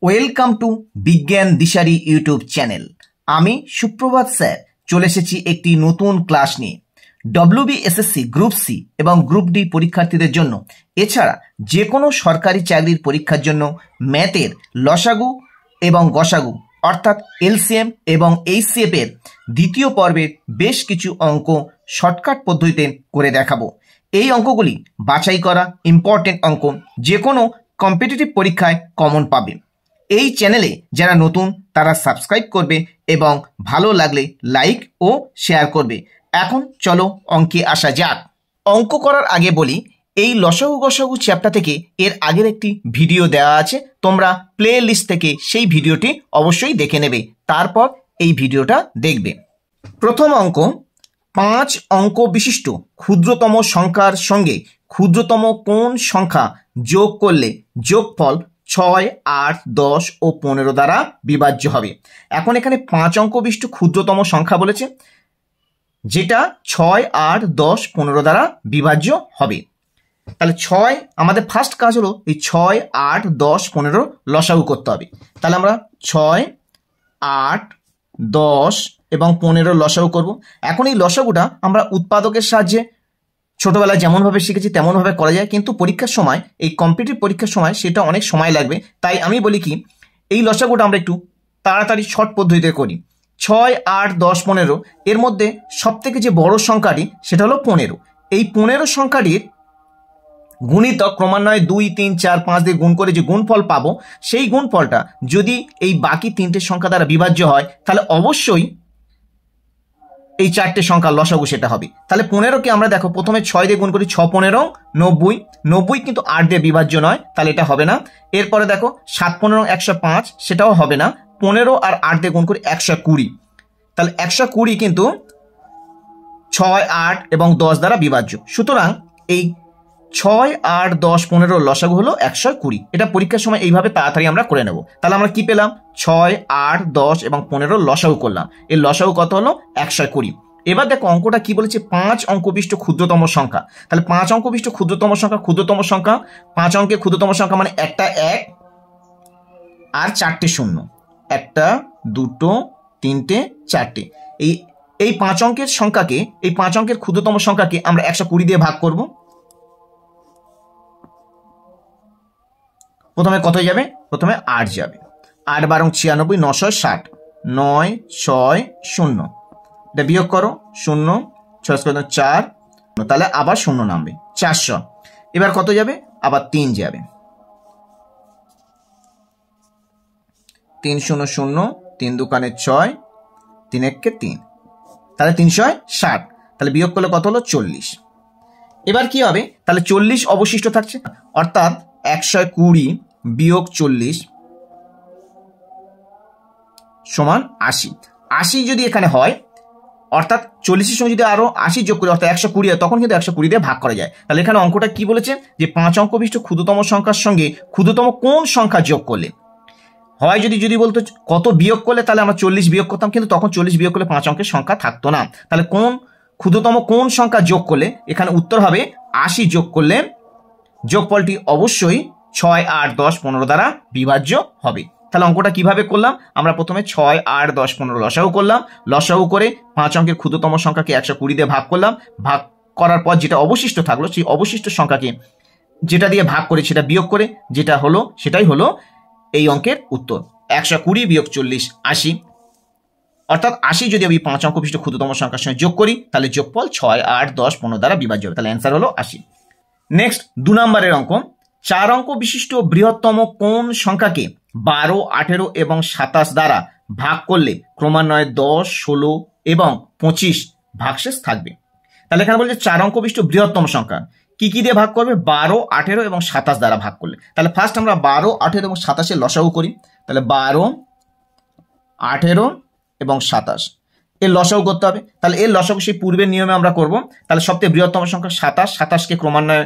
Welcome to বিজ্ঞান দিশারি YouTube channel. আমি সুপ্রভাত স্যার চলে এসেছি একটি নতুন ক্লাস নিয়ে। ডব্লিউবিএসএসসি গ্রুপ সি এবং গ্রুপ ডি পরীক্ষার্থীদের জন্য, এছাড়া যে কোনো সরকারি চাকরির পরীক্ষার জন্য ম্যাথের লসাগু এবং গসাগু অর্থাৎ এলসিএম এবং এইচসিএফ এর দ্বিতীয় পর্বের বেশ কিছু অঙ্ক শর্টকাট পদ্ধতিতে করে দেখাবো। এই অঙ্কগুলি বাছাই করা ইম্পর্টেন্ট অঙ্ক, যে কোনো কম্পিটিটিভ পরীক্ষায় কমন পাবে। এই চ্যানেলে যারা নতুন তারা সাবস্ক্রাইব করবে এবং ভালো লাগলে লাইক ও শেয়ার করবে। এখন চলো অঙ্কে আসা যাক। অঙ্ক করার আগে বলি, এই লসাগু গসাগু চ্যাপ্টার থেকে এর আগের একটি ভিডিও দেওয়া আছে, তোমরা প্লে লিস্ট থেকে সেই ভিডিওটি অবশ্যই দেখে নেবে, তারপর এই ভিডিওটা দেখবে। প্রথম অঙ্ক, 5 অঙ্ক বিশিষ্ট ক্ষুদ্রতম সংখ্যার সঙ্গে ক্ষুদ্রতম কোন সংখ্যা যোগ করলে যোগফল 6, 8, 10 ও 15 দ্বারা বিভাজ্য হবে। এখন এখানে 5 অঙ্ক বিশিষ্ট ক্ষুদ্রতম সংখ্যা বলেছে, যেটা 6, 8, 10, 15 দ্বারা বিভাজ্য হবে। তাহলে 6, আমাদের ফার্স্ট কাজ হলো এই 6, 8, 10, 15 লসাগু করতে হবে। তাহলে আমরা 6, 8, 10 এবং 15 লসাগু করব। এখন এই লসাগুটা আমরা উৎপাদকের সাহায্যে ছোটবেলায় যেমনভাবে শিখেছি তেমনভাবে করা যায়, কিন্তু পরীক্ষার সময়, এই কম্পিটিটিভ পরীক্ষার সময় সেটা অনেক সময় লাগবে। তাই আমি বলি কি, এই লসাগুটা আমরা একটু তাড়াতাড়ি শর্ট পদ্ধতিতে করি। 6, 8, 10, 15, এর মধ্যে সবথেকে যে বড় সংখ্যাটি সেটা হলো 15। এই 15 সংখ্যাটির গুণিতক ক্রমান্বয়ে 2, 3, 4, 5 দিয়ে গুণ করে যে গুণফল পাবো, সেই গুণফলটা যদি এই বাকি 3টে সংখ্যা দ্বারা বিভাজ্য হয়, তাহলে অবশ্যই এই 4টে সংখ্যা লসাগু সেটা হবে। তাহলে 15কে আমরা দেখো প্রথমে 6 দিয়ে গুণ করি, 6, 15, 90, 90 কিন্তু 8 দিয়ে বিভাজ্য নয়, তাহলে এটা হবে না। এরপরে দেখো 7, 15, 105, সেটাও হবে না। 15 আর 8 দিয়ে গুণ করি 120, তাহলে 120 কিন্তু 6, 8 এবং 10 দ্বারা বিভাজ্য। সুতরাং এই 6, 8, 10, 15 লসাগু হলো 120। এটা পরীক্ষার সময় এইভাবে তাড়াতাড়ি আমরা করে নেব। তাহলে আমরা কি পেলাম? 6, 8, 10 এবং 15 লসাগু করলাম। এর লসাগু কত হলো? 120। এবার দেখো অঙ্কটা কি বলেছে, 5 অঙ্ক বিশিষ্ট ক্ষুদ্রতম সংখ্যা। তাহলে 5 অঙ্ক বিশিষ্ট ক্ষুদ্রতম সংখ্যা, 5 অঙ্কের ক্ষুদ্রতম সংখ্যা মানে একটা 1 আর 4টে 0, 1, 2, 3, 4টে। এই 5 অঙ্কের সংখ্যাকে, এই 5 অঙ্কের ক্ষুদ্রতম সংখ্যাকে আমরা 120 দিয়ে ভাগ করব। প্রথমে কত যাবে? প্রথমে 8 যাবে। 8 12 96, 960, 9, 6, 0। এটা বিয়োগ করো, 0, 6 4, তাহলে আবার 0 নামবে, 400। এবার কত যাবে? আবার 3 যাবে, 3 0 0, 3 2 6, 3 1 3, তাহলে 360। তাহলে বিয়োগ করলে কত হলো? 40। এবার কি হবে? তাহলে 40 অবশিষ্ট থাকছে, অর্থাৎ 120 বিয়োগ 40 সমান 80। 80 যদি এখানে হয়, অর্থাৎ 40-এর সঙ্গে যদি আরো 80 যোগ করি, অর্থাৎ 120 হয়, তখন কিন্তু 120 দিয়ে ভাগ করা যায়। তাহলে এখানে অঙ্কটা কি বলেছে, যে 5 অঙ্ক বিশিষ্ট ক্ষুদ্রতম সংখ্যার সঙ্গে ক্ষুদ্রতম কোন সংখ্যা যোগ করলে হয়। যদি বলতো কত বিয়োগ করলে, তাহলে আমরা 40 বিয়োগ করতাম, কিন্তু তখন 40 বিয়োগ করলে 5 অঙ্কের সংখ্যা থাকতো না। তাহলে ক্ষুদ্রতম কোন সংখ্যা যোগ করলে, এখানে উত্তর হবে 80 যোগ করলে যোগফলটি অবশ্যই 6, 8, 10, 15 দ্বারা বিভাজ্য হবে। তাহলে অঙ্কটা কিভাবে করলাম, আমরা প্রথমে 6, 8, 10, 15 লসাগু করলাম। লসাগু করে 5 অঙ্কের ক্ষুদ্রতম সংখ্যাকে 120 দিয়ে ভাগ করলাম। ভাগ করার পর যেটা অবশিষ্ট থাকলো, সেই অবশিষ্ট সংখ্যাকে যেটা দিয়ে ভাগ করে সেটা বিয়োগ করে যেটা হলো, সেটাই হলো এই অঙ্কের উত্তর। 120 বিয়োগ 40, 80। অর্থাৎ 80 যদি আমি 5 অঙ্ক বিশিষ্ট ক্ষুদ্রতম সংখ্যার সঙ্গে যোগ করি, তাহলে যোগফল 6, 8, 10, 15 দ্বারা বিভাজ্য হবে। তাহলে অ্যান্সার হলো 80। নেক্সট 2 নম্বরের অঙ্ক, 4 অঙ্ক বিশিষ্ট বৃহত্তম কোন সংখ্যাকে 12, 18 এবং 27 দ্বারা ভাগ করলে ক্রমান্বয়ে 10, 16 এবং 25 ভাগশেষ থাকবে। তাহলে এখানে বলছে 4 অঙ্ক বিশিষ্ট বৃহত্তম সংখ্যা কি কি দিয়ে ভাগ করবে? 12, 18 এবং 27 দ্বারা ভাগ করলে। তাহলে ফার্স্ট আমরা 12, 18 এবং 27 এর লসাগু করি। তাহলে 12, 18 এবং 27 এর লসাগু করতে হবে। তাহলে এর লসাগু সেই পূর্বের নিয়মে আমরা করব। তাহলে সবথেকে বৃহত্তম সংখ্যা 27, 27কে ক্রমান্বয়ে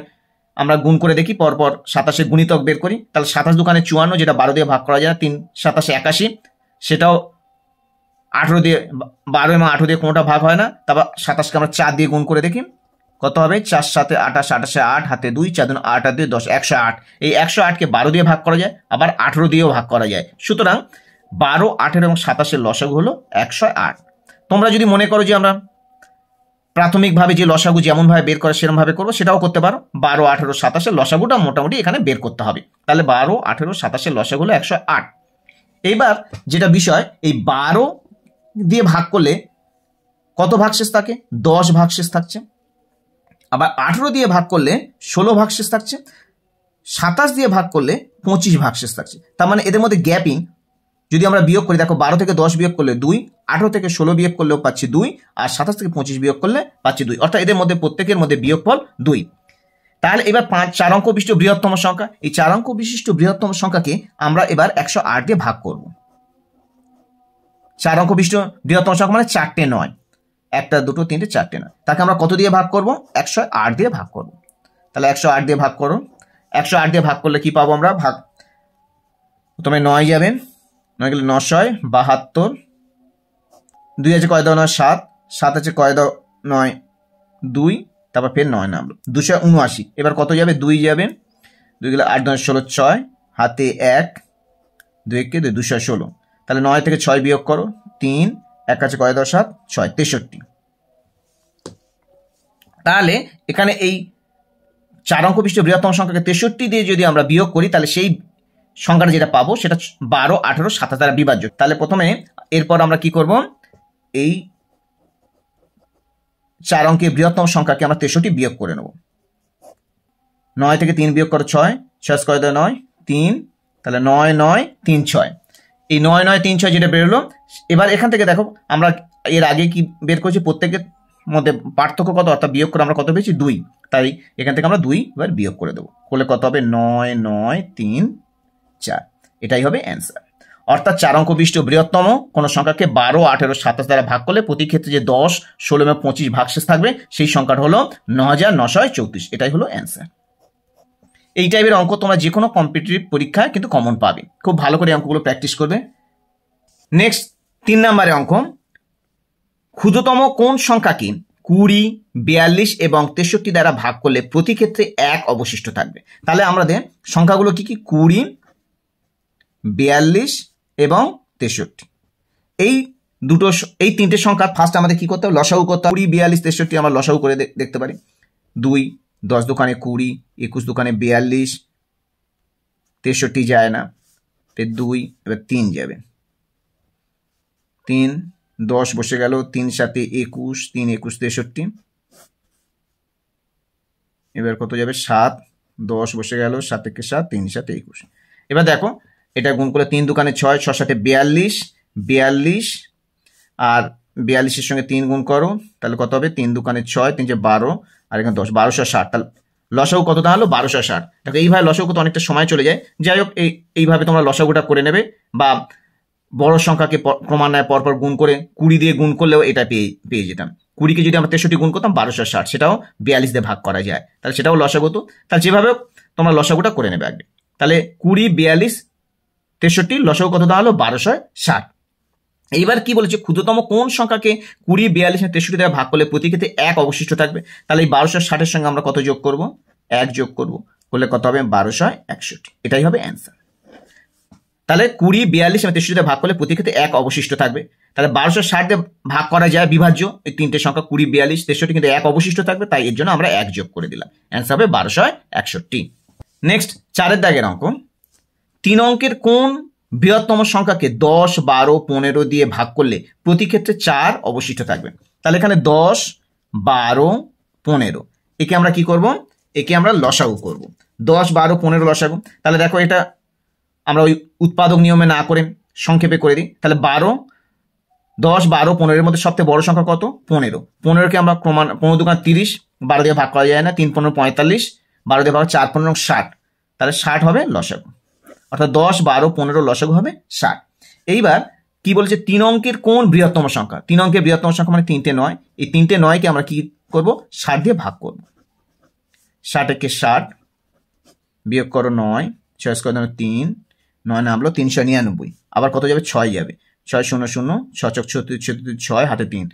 আমরা গুণ করে দেখি, পরপর 27 গুণিতক বের করি। তাহলে 27 দুগুণে 54, যেটা 12 দিয়ে ভাগ করা যায়, 3 27 81, সেটাও 18 দিয়ে, 12 এবং 18 দিয়ে কোনোটা ভাগ হয় না। তারপর 27কে আমরা 4 দিয়ে গুণ করে দেখি, কত হবে 4 7 28, 28 8 হাতে 2, 4 2 8 আর 2 10, 108। এই 108কে 12 দিয়ে ভাগ করা যায়, আবার 18 দিয়েও ভাগ করা যায়। সুতরাং 12, 18 এবং 27 এর লসাগু হলো 108। তোমরা যদি মনে করো যে আমরা প্রাথমিকভাবে যে লসাগু যেমনভাবে বের করে সেরকমভাবে করবো, সেটাও করতে পারো। 12, 18, 27 এর লসাগুটা মোটামুটি এখানে বের করতে হবে। তাহলে 12, 18, 27 এর লসাগু হলো 108। এইবার যেটা বিষয়, এই 12 দিয়ে ভাগ করলে কত ভাগশেষ থাকে? 10 ভাগশেষ থাকছে। আবার 18 দিয়ে ভাগ করলে 16 ভাগশেষ থাকছে। 27 দিয়ে ভাগ করলে 25 ভাগশেষ থাকছে। তার মানে এদের মধ্যে গ্যাপিং যদি আমরা বিয়োগ করি, দেখো 12 থেকে 10 বিয়োগ করলে 2, 18 থেকে 16 বিয়োগ করলেও পাচ্ছি 2, আর 27 থেকে 25 বিয়োগ করলে পাচ্ছি 2। অর্থাৎ এদের মধ্যে প্রত্যেকের মধ্যে বিয়োগফল 2। তাহলে এবার 4 অঙ্ক বিশিষ্ট বৃহত্তম সংখ্যা, এই 4 অঙ্ক বিশিষ্ট বৃহত্তম সংখ্যাকে আমরা এবার 108 দিয়ে ভাগ করব। 4 অঙ্ক বিশিষ্ট বৃহত্তম সংখ্যা মানে 4টে 9, 1 2 3 4টে 9, তাকে আমরা কত দিয়ে ভাগ করব? 108 দিয়ে ভাগ করব। তাহলে 108 দিয়ে ভাগ করো। 108 দিয়ে ভাগ করলে কি পাবো আমরা? ভাগ প্রথমে 9 যাবেন, 9 গেলে 9 72, 2 আছে কয় দাও 9 7, 7 আছে কয় দাও 9 2, তারপর ফের 9 নামলো 279। এবার কত যাবে? 2 যাবেন, 2 গেলে 8 9 16, 6 হাতে 1, 2 কে 2, 216। তাহলে 9 থেকে 6 বিয়োগ করো, 3, 1 আছে কয় দাও 7, 6 63। তাহলে এখানে এই 4 অঙ্ক বিশিষ্ট বৃহত্তম সংখ্যাকে 63 দিয়ে যদি আমরা বিয়োগ করি, তাহলে সেই সংখ্যাটা যেটা পাবো সেটা 12, 18, 27 দ্বারা বিভাজ্য। তাহলে প্রথমে এরপর আমরা কি করব? এই 4 অঙ্কের বৃহত্তম সংখ্যাকে আমরা 63 বিয়োগ করে নেব। 9 থেকে 3 বিয়োগ করো 6, 6 কয় দাও 9 3, তাহলে 9 9 3 6। এই 9 9 3 6 যেটা বেরোলো, এবার এখান থেকে দেখো আমরা এর আগে কি বের করেছি, প্রত্যেকের মধ্যে পার্থক্য কত, অর্থাৎ বিয়োগ করে আমরা কত পেয়েছি? 2। তাই এখান থেকে আমরা 2 এবার বিয়োগ করে দেবো, করলে কত হবে? 9 9 3 4। এটাই হবে অ্যান্সার। অর্থাৎ 4 অঙ্ক বিশিষ্ট বৃহত্তম কোন সংখ্যাকে 12, 18, 27 দ্বারা ভাগ করলে প্রতি ক্ষেত্রে যে 10, 16 এবং 25 ভাগশেষ থাকবে, সেই সংখ্যাটা হলো 9934। এটাই হলো অ্যান্সার। এই টাইপের অঙ্ক তোমরা যে কোনো কম্পিটিটিভ পরীক্ষায় কিন্তু কমন পাবে। খুব ভালো করে অঙ্কগুলো প্র্যাকটিস করবে। নেক্সট 3 নম্বরের অঙ্ক, ক্ষুদ্রতম কোন সংখ্যাকে 20, 42 এবং 63 দ্বারা ভাগ করলে প্রতি ক্ষেত্রে 1 অবশিষ্ট থাকবে? তাহলে আমাদের সংখ্যাগুলো কি কি? 20, 42 এবং 63। এই তিনটে সংখ্যা ফার্স্ট আমাদের কি করতে হবে? লসাগু করতে হবে। 20, 42, 63 আমরা লসাগু করে দেখতে পারি। 2 10 দোকানে 20, 21 দোকানে 42, 63 যায় না, 2 এবার 3 যাবে, 3 10 বসে গেল, 3 7 21, 3 21 63। এবার কত যাবে? 7 10 বসে গেল, 7 1 7, 3 7 21। এবার দেখো এটা গুণ করলে 3 দোকানে 6, 6 7 42, 42 আর 42 এর সঙ্গে 3 গুণ করো, তাহলে কত হবে? 3 দোকানে 6, 3 12 আর এখানে 10, 1260। তাহলে লসাগু কত দাঁড়ালো? 1260। দেখো এইভাবে লসাগু তো অনেকটা সময় চলে যায়। যাই হোক, এইভাবে তোমরা লসাগুটা করে নেবে, বা বড় সংখ্যাকে ক্রমান্বয়ে পরপর গুণ করে 20 দিয়ে গুণ করলেও এটা পেয়ে যেতাম। 20কে যদি আমরা 63 গুণ করতাম 1260, সেটাও 42 দিয়ে ভাগ করা যায়, তাহলে সেটাও লসাগু হতো। তাহলে যেভাবে তোমরা লসাগুটা করে নেবে আগে। তাহলে 20, 42, 63 লসাগু কত দাঁড়ালো? 1260। এইবার কি বলেছে? ক্ষুদ্রতম কোন সংখ্যাকে 20, 42, 63 দ্বারা ভাগ করলে প্রতি ক্ষেত্রে 1 অবশিষ্ট থাকবে? তাহলে এই 1260 এর সঙ্গে আমরা কত যোগ করব? 1 যোগ করব, করলে কত হবে? 1261। এটাই হবে অ্যান্সার। তাহলে 20, 42 এবং 63 দিয়ে ভাগ করলে প্রতি ক্ষেত্রে 1 অবশিষ্ট থাকবে। তাহলে 1260 দিয়ে ভাগ করা যায় বিভাজ্য, এই তিনটে সংখ্যা 20, 42, 63, কিন্তু 1 অবশিষ্ট থাকবে, তাই এর জন্য আমরা 1 যোগ করে দিলাম। অ্যান্সার হবে 1261। নেক্সট 4 দাগের অঙ্ক, 3 অঙ্কের কোন বৃহত্তম সংখ্যাকে 10, 12, 15 দিয়ে ভাগ করলে প্রতি ক্ষেত্রে 4 অবশিষ্ট থাকবে? তাহলে এখানে 10, 12, 15 একে আমরা কি করব? একে আমরা লসাগু করব। 10, 12, 15 লসাগু। তাহলে দেখো এটা আমরা ওই উৎপাদক নিয়মে না করে সংক্ষেপে করে দিই। তাহলে 12, 10, 12, 15 এর মধ্যে সবথেকে বড় সংখ্যা কত? 15। 15কে আমরা 15 দোকান 30, 12 দিয়ে ভাগ করা যায় না, 3 15 45, 12 দিয়ে ভাগ 4 15 60, তাহলে 60 হবে লসাগু। অর্থাৎ 10, 12, 15 লসাগু হবে 60। এইবার কি বলেছে? 3 অঙ্কের কোন বৃহত্তম সংখ্যা? 3 অঙ্কের বৃহত্তম সংখ্যা মানে 3টে 9। এই 3টে 9কে আমরা কি করব? 60 দিয়ে ভাগ করব। 60 একে 60 বিয়োগ করো 9, 6 করে 3, 9 নামলো 399। আবার কত যাবে? 6 যাবে, 6 0 0, 6 6 36, 6 হাতে 3,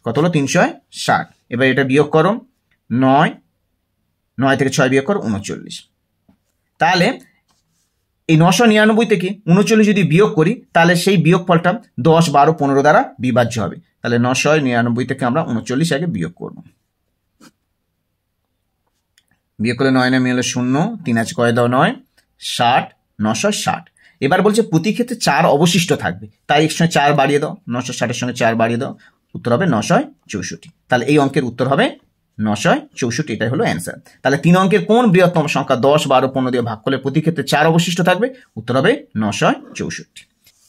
কত হলো? 360। এবার এটা বিয়োগ করো, 9, 9 থেকে 6 বিয়োগ করো 39। তাহলে এই 999 থেকে 39 যদি বিয়োগ করি তাহলে সেই বিয়োগ ফলটা 10, 12, 15 দ্বারা বিভাজ্য হবে। তাহলে 999 থেকে আমরা 39 আগে বিয়োগ করব। বিয়োগ করলে 9 9 হলো 0, 3 আছে কয় দাও 9, 60, 960। এবার বলছে প্রতি ক্ষেত্রে 4 অবশিষ্ট থাকবে, তাই এর সঙ্গে 4 বাড়িয়ে দাও, 960 এর সঙ্গে 4 বাড়িয়ে দাও, উত্তর হবে 964। তাহলে এই অঙ্কের উত্তর হবে 964, এটাই হলো অ্যান্সার। তাহলে 3 অঙ্কের কোন বৃহত্তম সংখ্যা 10, 12, 15 দিয়ে ভাগ করলে প্রতি ক্ষেত্রে 4 অবশিষ্ট থাকবে, উত্তর হবে 964।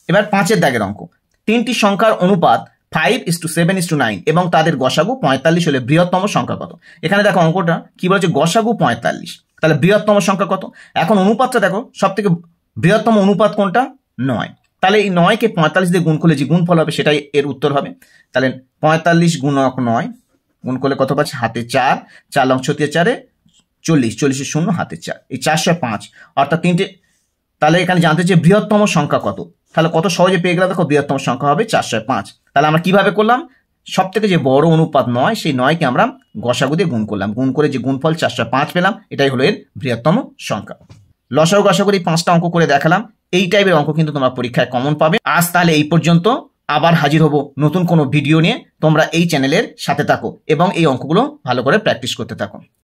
এবার 5 দাগের অঙ্ক, 3টি সংখ্যার অনুপাত 5:7:9 এবং তাদের গসাগু 45 হলে বৃহত্তম সংখ্যা কত? এখানে দেখো অঙ্কটা কি বলেছে, গসাগু 45, তাহলে বৃহত্তম সংখ্যা কত? এখন অনুপাতটা দেখো, সব থেকে বৃহত্তম অনুপাত কোনটা? 9। তাহলে এই 9কে 45 দিয়ে গুণ করলে যে গুণফল হবে সেটাই এর উত্তর হবে। তাহলে 45 গুণক 9 গুণ করলে কত পাচ্ছি? হাতে 4, 4 লং 4 40, 40 0 হাতে 4, এই 405, অর্থাৎ 3টে। তাহলে এখানে জানতে চাই বৃহত্তম সংখ্যা কত, তাহলে কত সহজে পেয়ে গেলাম, দেখো বৃহত্তম সংখ্যা হবে 405। তাহলে আমরা কিভাবে করলাম? সব থেকে যে বড় অনুপাত 9, সেই 9কে আমরা গসাগু দিয়ে গুণ করলাম, গুণ করে যে গুণফল 405 পেলাম, এটাই হলো এর বৃহত্তম সংখ্যা। লসাগু গসাগুর এই 5টা অঙ্ক করে দেখালাম। এই টাইপের অঙ্ক কিন্তু তোমরা পরীক্ষায় কমন পাবে। আজ তাহলে এই পর্যন্ত, আবার হাজির হব নতুন কোনো ভিডিও নিয়ে। তোমরা এই চ্যানেলের সাথে থাকো এবং এই অঙ্কগুলো ভালো করে প্র্যাকটিস করতে থাকো।